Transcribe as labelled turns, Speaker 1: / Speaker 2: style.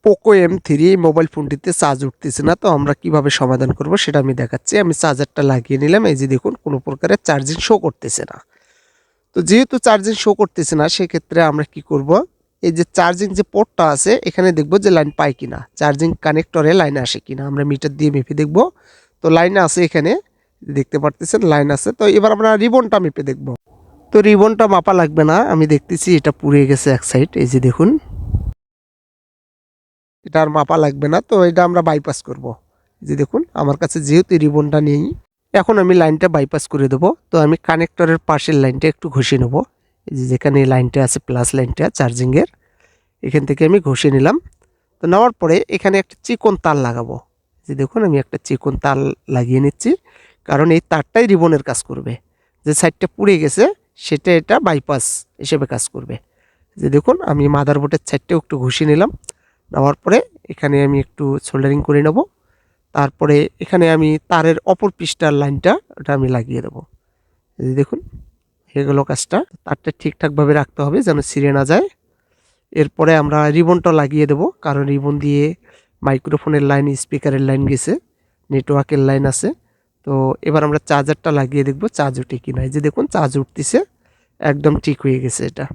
Speaker 1: Poco M3 mobile ফোনটিতে charge উঠতেছে না। তো আমরা কিভাবে সমাধান করব সেটা আমি দেখাচ্ছি। আমি চার্জারটা লাগিয়ে নিলাম। এই যে দেখুন কোনো প্রকারের চার্জিং শো করতেছে না। তো যেহেতু চার্জিং শো করতেছে না সেক্ষেত্রে আমরা কি করব, এই যে চার্জিং যে পোর্টটা আছে এখানে দেখব যে লাইন পাই কিনা, চার্জিং কানেক্টরে লাইন আসে কিনা। আমরা মিটার দিয়ে মেপে দেখব। তো লাইনে আছে, এখানে দেখতে পারতেছেন লাইন আছে। তো এবার আমরা রিবনটা মেপে দেখব। তো রিবনটা মাপা লাগবে না, আমি দেখতেছি এটা পুড়ে গেছে এক সাইড। এই যে দেখুন এটা আর মাপা লাগবে না। তো এটা আমরা বাইপাস করব। এই যে দেখুন আমার কাছে যেহেতু রিবনটা নেই, এখন আমি লাইনটা বাইপাস করে দেবো। তো আমি কানেক্টরের পাশের লাইনটা একটু ঘষে নেব। এই যে যেখানে লাইনটা আছে প্লাস লাইনটা চার্জিংয়ের, এখান থেকে আমি ঘষে নিলাম। তো নেওয়ার পরে এখানে একটা চিকন তার লাগাবো। যে দেখুন আমি একটা চিকন তার লাগিয়ে নিচ্ছি, কারণ এই তারটাই রিবনের কাজ করবে। যে সাইডটা পুড়ে গেছে সেটা এটা বাইপাস হিসেবে কাজ করবে। যে দেখুন আমি মাদারবোর্ডের সাইডটাও একটু ঘষে নিলাম। নেওয়ার পরে এখানে আমি একটু সোল্ডারিং করে নেব। তারপরে এখানে আমি তারের অপর পৃষ্ঠার লাইনটা ওটা আমি লাগিয়ে দেবো। এই যে দেখুন হয়ে গেল কাজটা। তারটা ঠিকঠাকভাবে রাখতে হবে যেন ছিঁড়ে না যায়। এরপরে আমরা রিবনটা লাগিয়ে দেব, কারণ রিবন দিয়ে মাইক্রোফোনের লাইন, স্পিকারের লাইন গেছে, নেটওয়ার্কের লাইন আছে। তো এবার আমরা চার্জারটা লাগিয়ে দেখব চার্জ উঠে কিনা। এই যে দেখুন চার্জ উঠতেছে, একদম ঠিক হয়ে গেছে এটা।